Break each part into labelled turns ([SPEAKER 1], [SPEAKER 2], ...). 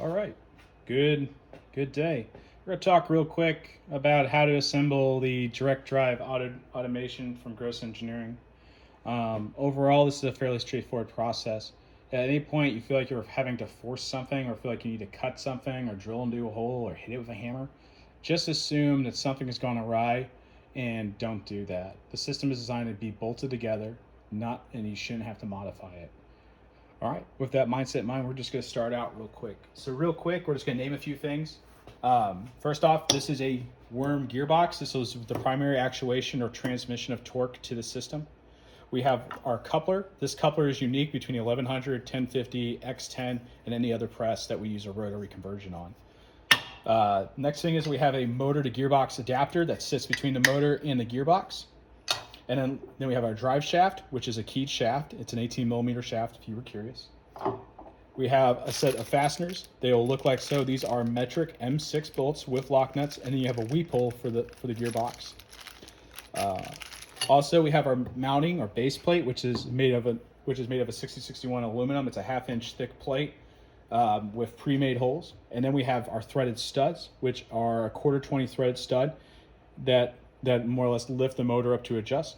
[SPEAKER 1] All right, good day. We're gonna talk real quick about how to assemble the direct drive automation from Gross Engineering. Overall, this is a fairly straightforward process. At any point you feel like you're having to force something or feel like you need to cut something or drill into a hole or hit it with a hammer, just assume that something has gone awry and don't do that. The system is designed to be bolted together, and you shouldn't have to modify it. All right, with that mindset in mind, we're just going to start out real quick. So real quick, we're just going to name a few things. First off, this is a worm gearbox. This is the primary actuation or transmission of torque to the system. We have our coupler. This coupler is unique between 1100, 1050, X10, and any other press that we use a rotary conversion on. Next thing is we have a motor to gearbox adapter that sits between the motor and the gearbox. And then we have our drive shaft, which is a keyed shaft. It's an 18 millimeter shaft, if you were curious. We have a set of fasteners. They will look like so. These are metric M6 bolts with lock nuts, and then you have a weep hole for the gearbox. Also, we have our mounting or base plate, which is made of a 6061 aluminum. It's a 1/2 inch thick plate with pre-made holes. And then we have our threaded studs, which are a 1/4 threaded stud that more or less lift the motor up to adjust.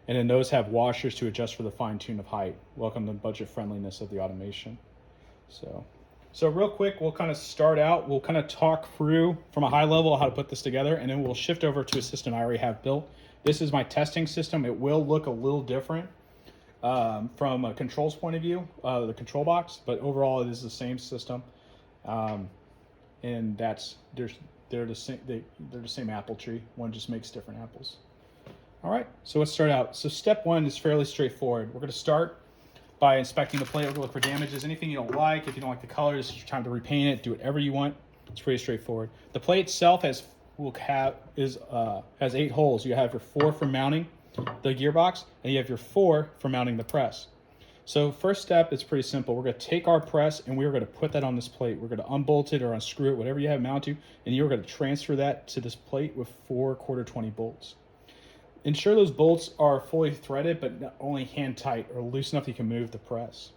[SPEAKER 1] And then those have washers to adjust for the fine tune of height. Welcome to the budget friendliness of the automation. So real quick, we'll kind of start out. We'll kind of talk through from a high level how to put this together, and then we'll shift over to a system I already have built. This is my testing system. It will look a little different from a controls point of view, the control box, but overall it is the same system. And they're the same apple tree. One just makes different apples. All right, so let's start out. So step one is fairly straightforward. We're going to start by inspecting the plate. We're going to look for damages, anything you don't like. If you don't like the color, this is your time to repaint it. Do whatever you want. It's pretty straightforward. The plate itself has 8 holes. You have your 4 for mounting the gearbox, and you have your 4 for mounting the press. So first step is pretty simple. We're going to take our press and we're going to put that on this plate. We're going to unbolt it or unscrew it, whatever you have mounted to, and you're going to transfer that to this plate with 4 1/4 bolts. Ensure those bolts are fully threaded, but not only hand tight or loose enough that you can move the press.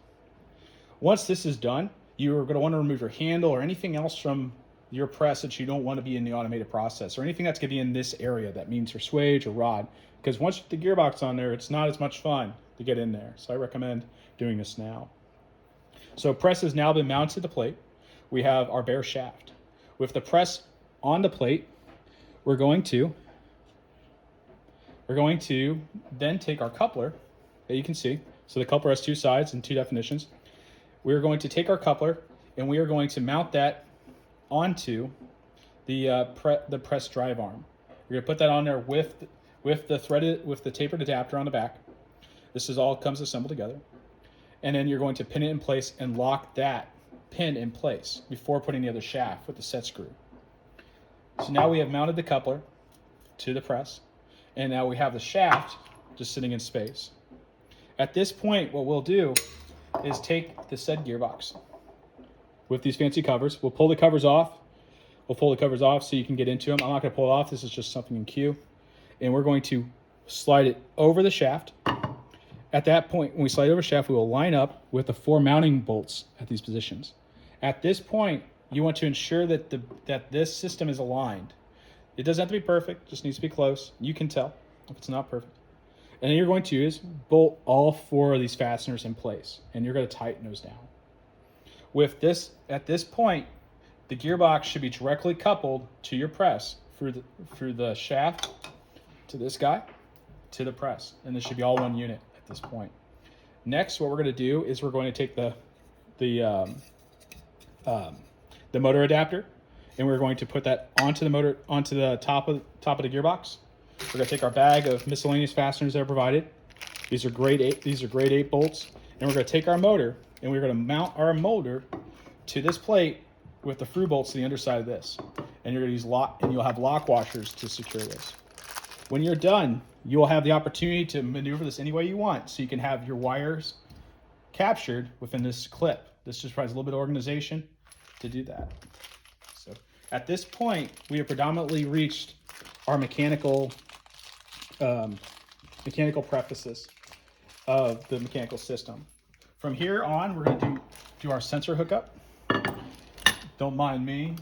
[SPEAKER 1] Once this is done, you're going to want to remove your handle or anything else from your press that you don't want to be in the automated process, or anything that's going to be in this area. That means your swage or rod, because once you put the gearbox on there, it's not as much fun to get in there. So I recommend doing this now. So press has now been mounted to the plate. We have our bare shaft. With the press on the plate, we're going to then take our coupler that you can see. So the coupler has 2 sides and 2 definitions. We're going to take our coupler and we are going to mount that onto the press drive arm. We're going to put that on there with the tapered adapter on the back. This all comes assembled together. And then you're going to pin it in place and lock that pin in place before putting the other shaft with the set screw. So now we have mounted the coupler to the press, and now we have the shaft just sitting in space. At this point, what we'll do is take the said gearbox with these fancy covers. We'll pull the covers off. We'll pull the covers off so you can get into them. I'm not going to pull it off. This is just something in queue. And we're going to slide it over the shaft. At that point, when we slide over the shaft, we will line up with the 4 mounting bolts at these positions. At this point, you want to ensure that this system is aligned. It doesn't have to be perfect, just needs to be close. You can tell if it's not perfect. And then you're going to bolt all 4 of these fasteners in place, and you're going to tighten those down. With this, at this point, the gearbox should be directly coupled to your press through the shaft to this guy to the press, and this should be all one unit at this point. Next, what we're going to do is we're going to take the motor adapter, and we're going to put that onto the top of the gearbox. We're going to take our bag of miscellaneous fasteners that are provided. These are grade 8 bolts, and we're going to take our motor and we're going to mount our motor to this plate with the through bolts to the underside of this. And you're going to use you'll have lock washers to secure this. When you're done, you will have the opportunity to maneuver this any way you want, so you can have your wires captured within this clip. This just provides a little bit of organization to do that. So at this point, we have predominantly reached our mechanical prefaces of the mechanical system. From here on, we're going to do our sensor hookup. don't mind me.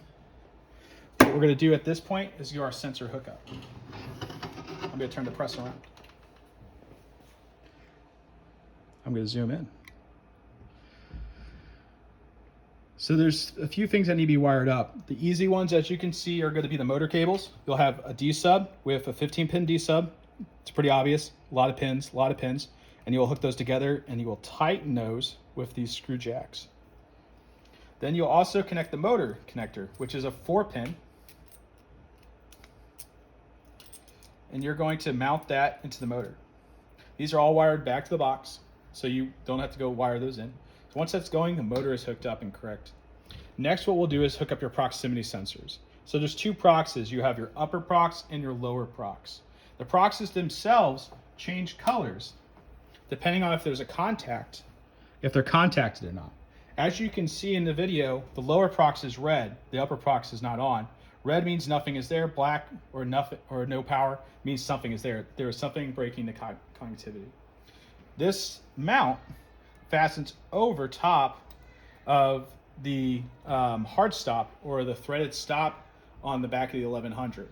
[SPEAKER 1] What we're going to do at this point is do our sensor hookup. I'm going to turn the press around. I'm going to zoom in. So there's a few things that need to be wired up. The easy ones, as you can see, are going to be the motor cables. You'll have a D-sub with a 15-pin D-sub. It's pretty obvious. A lot of pins. And you will hook those together and you will tighten those with these screw jacks. Then you'll also connect the motor connector, which is a 4-pin. And you're going to mount that into the motor. These are all wired back to the box, so you don't have to go wire those in. So once that's going, the motor is hooked up and correct. Next, what we'll do is hook up your proximity sensors. So there's two proxes. You have your upper prox and your lower prox. The proxes themselves change colors depending on if there's a contact, if they're contacted or not. As you can see in the video, the lower prox is red, the upper prox is not on. Red means nothing is there, black or nothing or no power means something is there. There is something breaking the connectivity. This mount fastens over top of the hard stop or the threaded stop on the back of the 1100.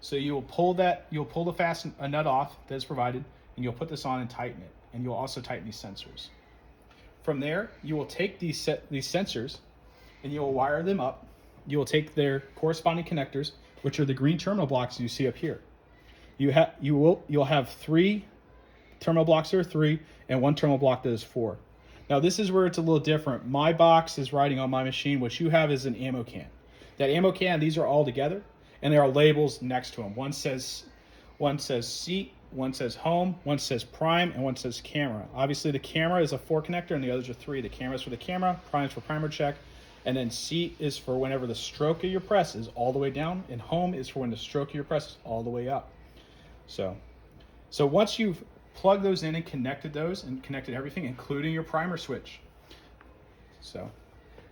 [SPEAKER 1] So you will pull that, you'll pull the nut off that's provided, and you'll put this on and tighten it. And you'll also tighten these sensors. From there, you will take these sensors and you will wire them up. You will take their corresponding connectors, which are the green terminal blocks you see up here. You'll have 3 terminal blocks that are 3 and 1 terminal block that is 4. Now this is where it's a little different. My box is riding on my machine. What you have is an ammo can. That ammo can, these are all together, and there are labels next to them. One says seat, one says home, one says prime, and one says camera. Obviously the camera is a 4 connector and the others are 3. The camera is for the camera, prime is for primer check, and then seat is for whenever the stroke of your press is all the way down, and home is for when the stroke of your press is all the way up. So once you've plugged those in and connected everything, including your primer switch.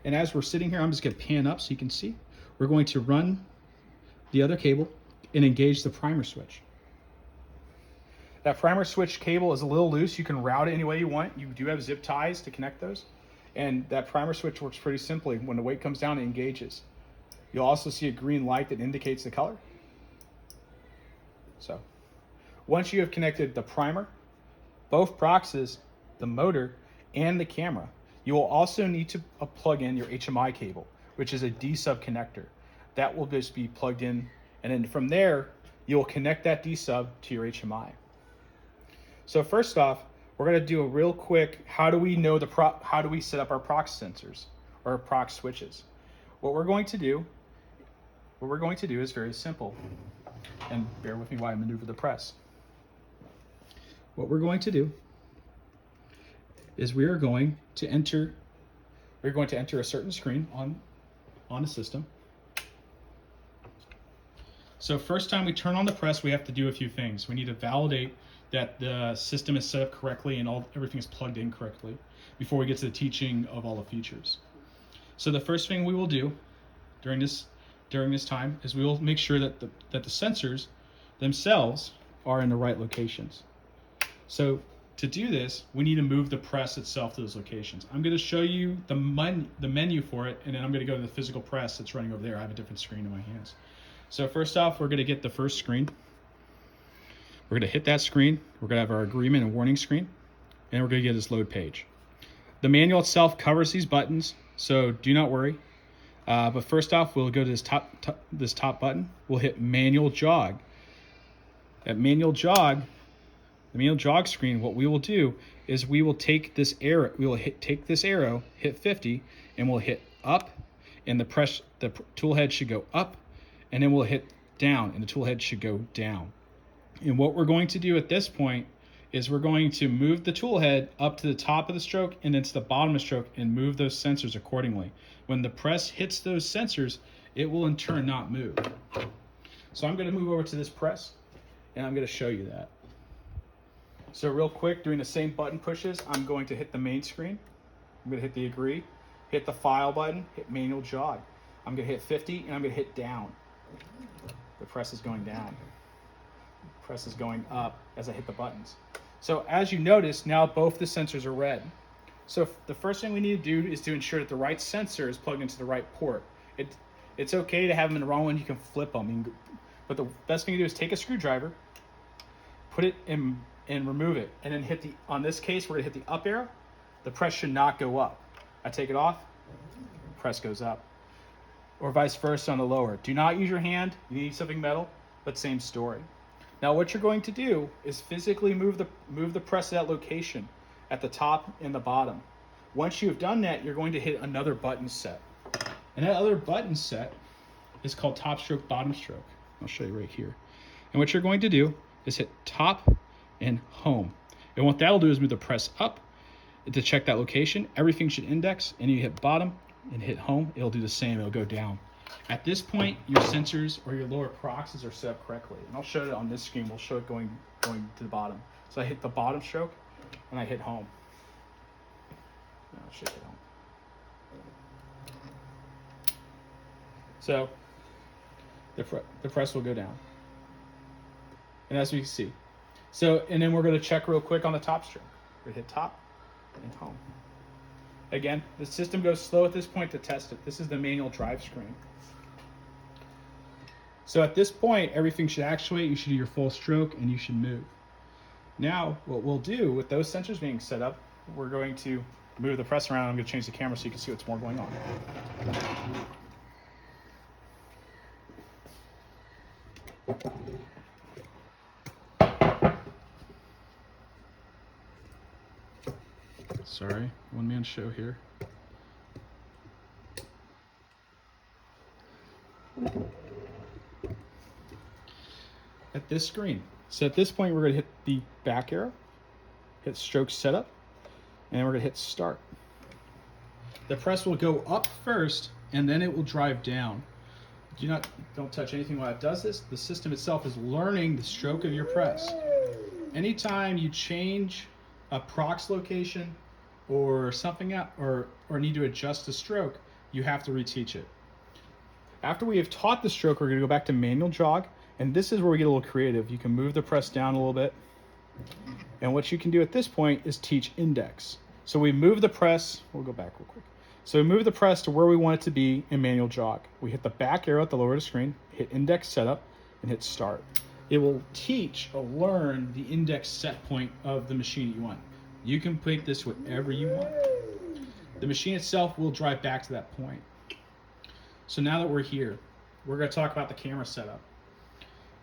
[SPEAKER 1] And as we're sitting here, I'm just gonna pan up so you can see. We're going to run the other cable and engage the primer switch. That primer switch cable is a little loose. You can route it any way you want. You do have zip ties to connect those. And that primer switch works pretty simply. When the weight comes down, it engages. You'll also see a green light that indicates the color. So once you have connected the primer, both proxies, the motor, and the camera, you will also need to plug in your HMI cable, which is a D-sub connector. That will just be plugged in, and then from there, you will connect that D-sub to your HMI. So first off, we're going to do a real quick, how do we set up our prox sensors or prox switches? What we're going to do is very simple. And bear with me while I maneuver the press. What we're going to do is we're going to enter a certain screen on the system. So first time we turn on the press, we have to do a few things. We need to validate that the system is set up correctly and everything is plugged in correctly before we get to the teaching of all the features. So the first thing we will do during this time is we will make sure that the sensors themselves are in the right locations. So to do this, we need to move the press itself to those locations. I'm going to show you the menu for it, and then I'm going to go to the physical press that's running over there. I have a different screen in my hands. So first off, we're going to get the first screen. We're going to hit that screen. We're going to have our agreement and warning screen, and we're going to get this load page. The manual itself covers these buttons, so do not worry. But first off, we'll go to this top button. We'll hit manual jog. At manual jog, the manual jog screen, what we will do is we will take this arrow. We will take this arrow, hit 50, and we'll hit up, and the tool head should go up, and then we'll hit down, and the tool head should go down. And what we're going to do at this point is we're going to move the tool head up to the top of the stroke and then to the bottom of the stroke and move those sensors accordingly. When the press hits those sensors, it will in turn not move. So I'm going to move over to this press and I'm going to show you that. So real quick, doing the same button pushes, I'm going to hit the main screen. I'm going to hit the agree, hit the file button, hit manual jog. I'm going to hit 50 and I'm going to hit down. The press is going down. Press is going up as I hit the buttons. So as you notice, now both the sensors are red. So the first thing we need to do is to ensure that the right sensor is plugged into the right port. It's okay to have them in the wrong one. You can flip them. But the best thing to do is take a screwdriver, put it in, and remove it. And then on this case, we're gonna hit the up arrow. The press should not go up. I take it off, press goes up. Or vice versa on the lower. Do not use your hand. You need something metal, but same story. Now what you're going to do is physically move the press to that location at the top and the bottom. Once you've done that, you're going to hit another button set. And that other button set is called top stroke, bottom stroke. I'll show you right here. And what you're going to do is hit top and home. And what that'll do is move the press up to check that location. Everything should index, and you hit bottom and hit home. It'll do the same, it'll go down. At this point, your sensors or your lower proxies are set up correctly. And I'll show it on this screen. We'll show it going to the bottom. So I hit the bottom stroke and I hit home. I'll show you home. So the press will go down. And as we can see. So, and then we're going to check real quick on the top stroke. We're going to hit top and home. Again, the system goes slow at this point to test it. This is the manual drive screen. So at this point, everything should actuate. You should do your full stroke and you should move. Now, what we'll do with those sensors being set up, we're going to move the press around. I'm going to change the camera so you can see what's more going on. Sorry, one-man show here. At this screen. So at this point, we're going to hit the back arrow, hit stroke setup, and we're going to hit start. The press will go up first, and then it will drive down. Don't touch anything while it does this. The system itself is learning the stroke of your press. Anytime you change a prox location or something out, or need to adjust the stroke, you have to reteach it. After we have taught the stroke, we're going to go back to manual jog, and this is where we get a little creative. You can move the press down a little bit, and what you can do at this point is teach index. So we move the press, we'll go back real quick. So we move the press to where we want it to be in manual jog. We hit the back arrow at the lower of the screen, hit index setup, and hit start. It will teach or learn the index set point of the machine you want. You can pick this whatever you want. The machine itself will drive back to that point. So now that we're here, we're going to talk about the camera setup.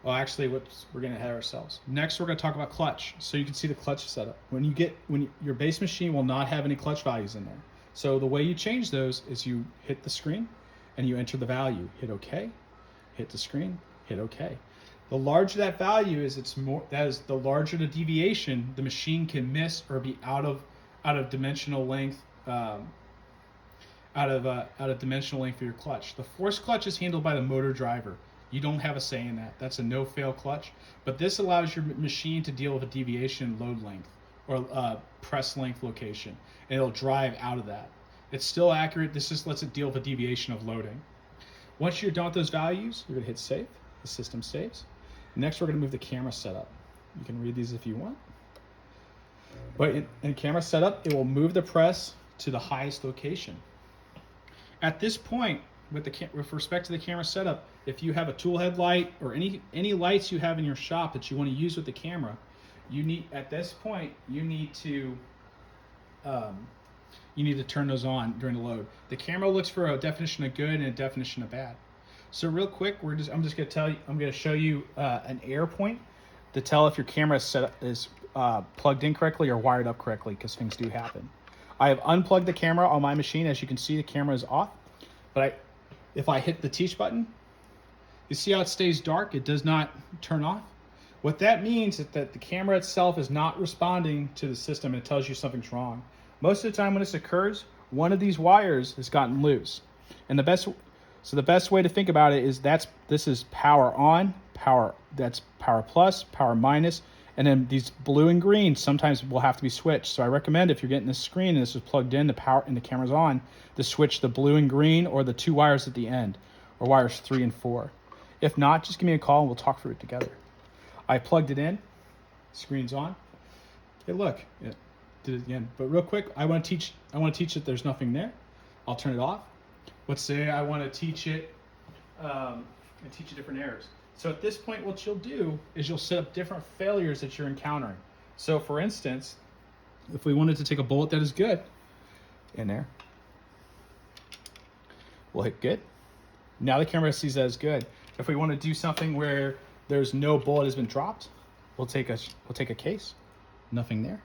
[SPEAKER 1] Well, actually, we're going to ahead ourselves. Next, we're going to talk about clutch. So you can see the clutch setup. Your base machine will not have any clutch values in there. So the way you change those is you hit the screen and you enter the value. Hit OK, hit the screen, hit OK. The larger that value is, the larger the deviation the machine can miss or be out of dimensional length, out of dimensional length for your clutch. The force clutch is handled by the motor driver. You don't have a say in that. That's a no-fail clutch. But this allows your machine to deal with a deviation load length or press length location, and it'll drive out of that. It's still accurate. This just lets it deal with a deviation of loading. Once you're done with those values, you're going to hit save. The system saves. Next, we're going to move the camera setup. You can read these if you want. But in camera setup, it will move the press to the highest location. At this point, with respect to the camera setup, if you have a tool head light or any lights you have in your shop that you want to use with the camera, at this point you need to turn those on during the load. The camera looks for a definition of good and a definition of bad. So real quick, I'm just going to show you an error point to tell if your camera is plugged in correctly or wired up correctly, because things do happen. I have unplugged the camera on my machine. As you can see, the camera is off. But if I hit the teach button, you see how it stays dark? It does not turn off. What that means is that the camera itself is not responding to the system, and it tells you something's wrong. Most of the time when this occurs, one of these wires has gotten loose. And the best way to think about it is this is power on, that's power plus, power minus, and then these blue and green sometimes will have to be switched. So I recommend if you're getting this screen and this is plugged in, the power and the camera's on, to switch the blue and green or the two wires at the end, or wires 3 and 4. If not, just give me a call and we'll talk through it together. I plugged it in, screen's on. Hey, look, it did it again. But real quick, I want to teach that there's nothing there. I'll turn it off. let's say I want to teach it and teach you different errors. So at this point, what you'll do is you'll set up different failures that you're encountering. So for instance, if we wanted to take a bullet that is good in there, we'll hit good. Now the camera sees that as good. If we want to do something where there's no bullet has been dropped, we'll take a case, nothing there.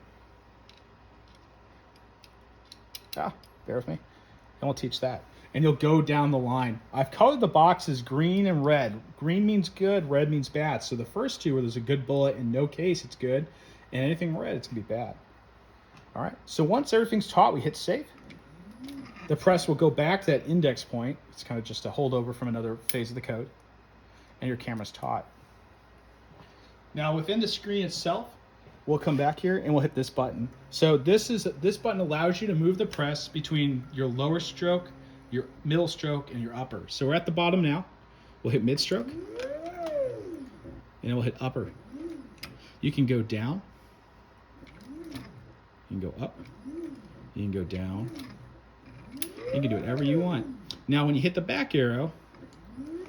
[SPEAKER 1] Bear with me, and we'll teach that. And you'll go down the line. I've colored the boxes green and red. Green means good, red means bad. So the first two, where there's a good bullet and no case, it's good. And anything red, it's gonna be bad. All right, so once everything's taught, we hit save. The press will go back to that index point. It's kind of just a holdover from another phase of the code. And your camera's taught. Now within the screen itself, we'll come back here and we'll hit this button. So this button allows you to move the press between your lower stroke, your middle stroke, and your upper. So we're at the bottom now. We'll hit mid stroke, and then we'll hit upper. You can go down, you can go up, you can go down, you can do whatever you want. Now when you hit the back arrow,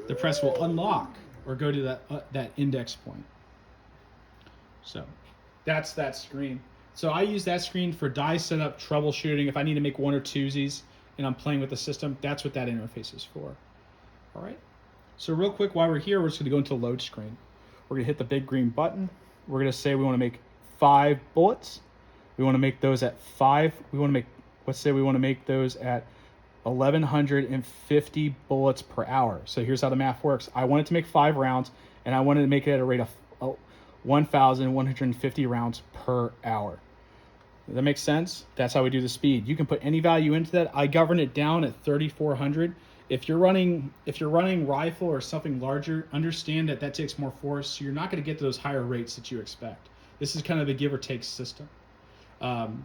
[SPEAKER 1] the press will unlock or go to that index point. So that's that screen. So I use that screen for die setup, troubleshooting. If I need to make one or twosies and I'm playing with the system, that's what that interface is for. All right. So real quick, while we're here, we're just gonna go into load screen. We're gonna hit the big green button. We're gonna say we wanna make 5 bullets. We wanna make those at 5. Let's say we wanna make those at 1,150 bullets per hour. So here's how the math works. I wanted to make 5 rounds, and I wanted to make it at a rate of 1,150 rounds per hour. Does that make sense? That's how we do the speed. You can put any value into that. I govern it down at 3,400. If you're running rifle or something larger, understand that takes more force. So you're not going to get to those higher rates that you expect. This is kind of the give or take system.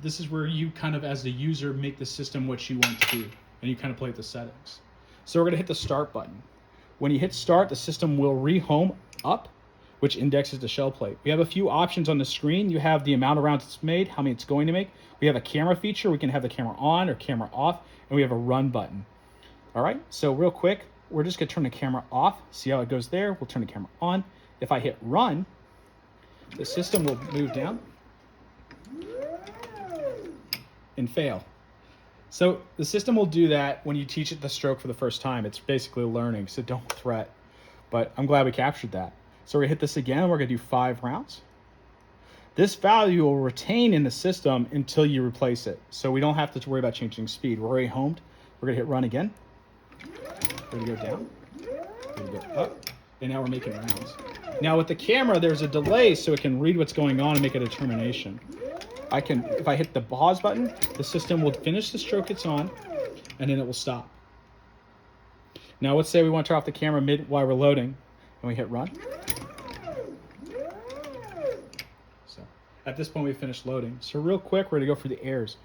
[SPEAKER 1] This is where you kind of, as the user, make the system what you want to do, and you kind of play with the settings. So we're going to hit the start button. When you hit start, the system will rehome up, which indexes the shell plate. We have a few options on the screen. You have the amount of rounds it's made, how many it's going to make. We have a camera feature. We can have the camera on or camera off, and we have a run button. All right, so real quick, we're just gonna turn the camera off. See how it goes there? We'll turn the camera on. If I hit run, the system will move down and fail. So the system will do that when you teach it the stroke for the first time. It's basically learning, so don't fret. But I'm glad we captured that. So we're gonna hit this again. We're gonna do 5 rounds. This value will retain in the system until you replace it. So we don't have to worry about changing speed. We're already homed. We're gonna hit run again. We're gonna go down. We're gonna go up. And now we're making rounds. Now with the camera, there's a delay so it can read what's going on and make a determination. If I hit the pause button, the system will finish the stroke it's on, and then it will stop. Now let's say we want to turn off the camera while we're loading, and we hit run. So at this point, we finished loading. So real quick, we're gonna go for the errors.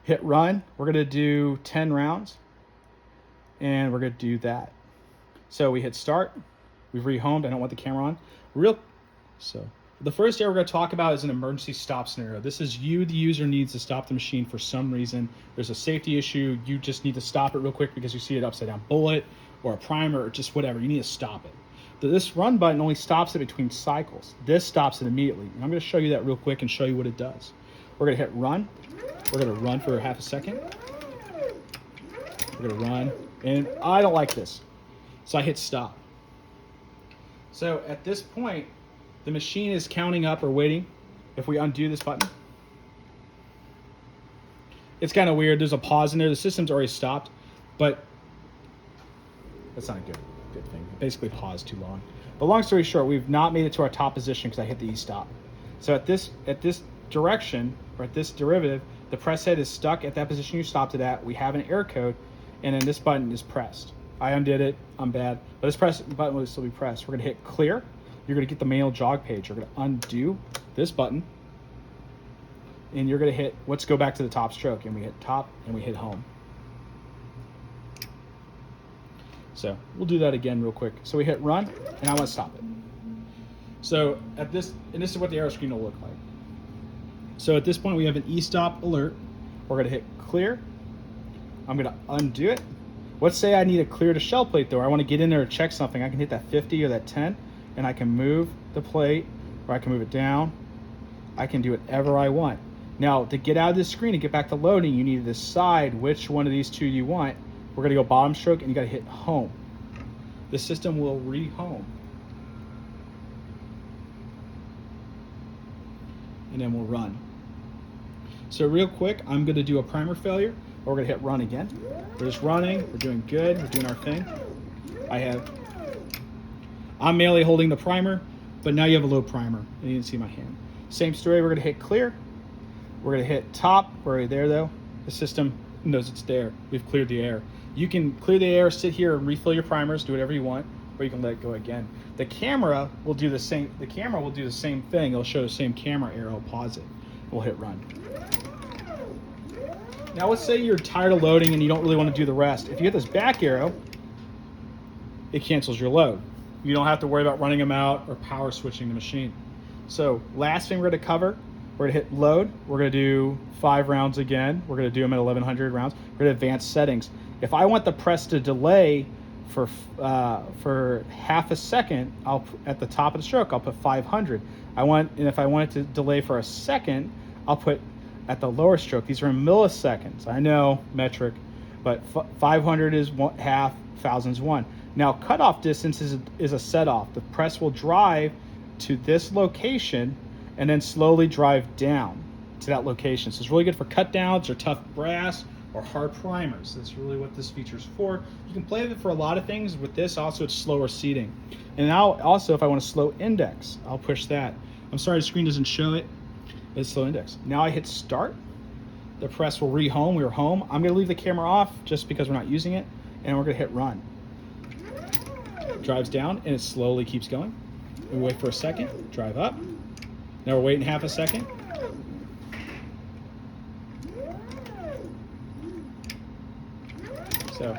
[SPEAKER 1] Hit run. We're gonna do 10 rounds, and we're gonna do that. So we hit start. We've rehomed. I don't want the camera on. So the first error we're going to talk about is an emergency stop scenario. This is the user needs to stop the machine for some reason. There's a safety issue. You just need to stop it real quick because you see an upside down bullet or a primer or just whatever. You need to stop it. This run button only stops it between cycles. This stops it immediately. And I'm going to show you that real quick and show you what it does. We're going to hit run. We're going to run for half a second. We're going to run. And I don't like this. So I hit stop. So at this point, the machine is counting up or waiting. If we undo this button, it's kind of weird. There's a pause in there. The system's already stopped, but that's not a good thing. It basically paused too long. But long story short, we've not made it to our top position because I hit the E-stop. So at this direction, or at this derivative, the press head is stuck at that position you stopped it at. We have an error code, and then this button is pressed. I undid it. I'm bad. But this button will still be pressed. We're going to hit clear. You're going to get the manual jog page. You're going to undo this button. And you're going to hit, let's go back to the top stroke. And we hit top and we hit home. So we'll do that again real quick. So we hit run and I want to stop it. So at this, and this is what the arrow screen will look like. So at this point we have an E-stop alert. We're going to hit clear. I'm going to undo it. Let's say I need to clear the shell plate though. I want to get in there to check something. I can hit that 50 or that 10 and I can move the plate, or I can move it down. I can do whatever I want. Now, to get out of this screen and get back to loading, you need to decide which one of these two you want. We're gonna go bottom stroke and you gotta hit home. The system will re-home. And then we'll run. So real quick, I'm gonna do a primer failure. We're gonna hit run again. We're just running, we're doing good, we're doing our thing. I'm mainly holding the primer, but now you have a low primer and you can see my hand. Same story, we're gonna hit clear. We're gonna hit top, we're right there though. The system knows it's there. We've cleared the air. You can clear the air, sit here and refill your primers, do whatever you want, or you can let it go again. The camera will do the same thing. It'll show the same camera arrow, pause it. We'll hit run. Now let's say you're tired of loading and you don't really want to do the rest. If you hit this back arrow, it cancels your load. You don't have to worry about running them out or power switching the machine. So last thing we're going to cover, we're going to hit load. We're going to do 5 rounds again. We're going to do them at 1100 rounds. We're going to advance settings. If I want the press to delay for half a second, at the top of the stroke, I'll put 500. And if I want it to delay for a second, I'll put at the lower stroke. These are in milliseconds. I know, metric, but 500 is half, 1,000 is 1. Now, cutoff distance is a set off. The press will drive to this location and then slowly drive down to that location. So it's really good for cut downs or tough brass or hard primers. That's really what this feature is for. You can play with it for a lot of things. With this, also it's slower seating. And now also, if I want to slow index, I'll push that. I'm sorry, the screen doesn't show it. It's slow index. Now I hit start. The press will re-home. We're home. I'm going to leave the camera off just because we're not using it, and we're going to hit run. It drives down and it slowly keeps going. We wait for a second. Drive up. Now we're waiting half a second. So,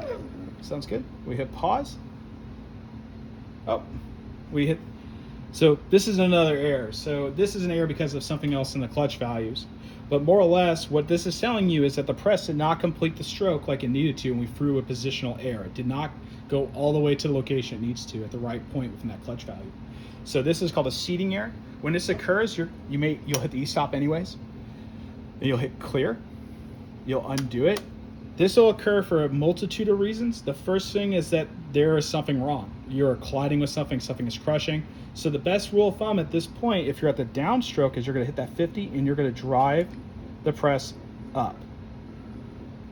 [SPEAKER 1] sounds good. We hit pause. Oh, we hit. So this is another error. So this is an error because of something else in the clutch values. But more or less, what this is telling you is that the press did not complete the stroke like it needed to, and we threw a positional error. It did not go all the way to the location it needs to at the right point within that clutch value. So this is called a seating error. When this occurs, you'll hit the e-stop anyways. And you'll hit clear. You'll undo it. This will occur for a multitude of reasons. The first thing is that there is something wrong. You're colliding with something, something is crushing. So the best rule of thumb at this point, if you're at the downstroke, is you're gonna hit that 50 and you're gonna drive the press up.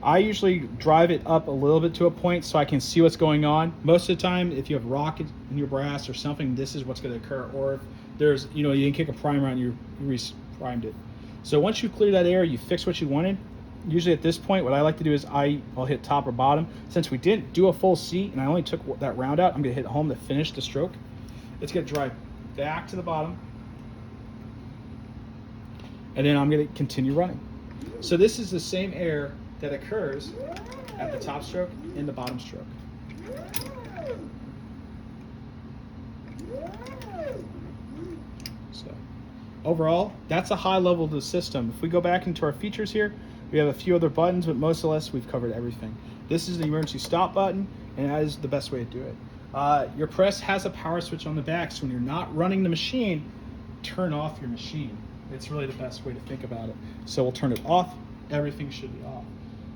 [SPEAKER 1] I usually drive it up a little bit to a point so I can see what's going on. Most of the time, if you have rock in your brass or something, this is what's gonna occur. Or if there's, you didn't kick a primer on, you re-primed it. So once you clear that air, you fix what you wanted. Usually at this point, what I like to do is I'll hit top or bottom. Since we didn't do a full seat and I only took that round out, I'm gonna hit home to finish the stroke. It's gonna drive back to the bottom. And then I'm gonna continue running. So this is the same air that occurs at the top stroke and the bottom stroke. So overall, that's a high level of the system. If we go back into our features here, we have a few other buttons, but most or less we've covered everything. This is the emergency stop button, and that is the best way to do it. Your press has a power switch on the back, so when you're not running the machine, turn off your machine. It's really the best way to think about it. So we'll turn it off. Everything should be off.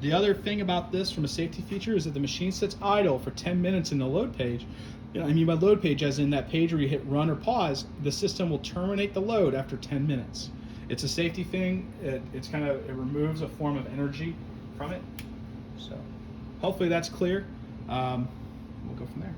[SPEAKER 1] The other thing about this from a safety feature is that the machine sits idle for 10 minutes in the load page. I mean by load page as in that page where you hit run or pause, the system will terminate the load after 10 minutes. It's a safety thing. It removes a form of energy from it. So hopefully that's clear. We'll go from there.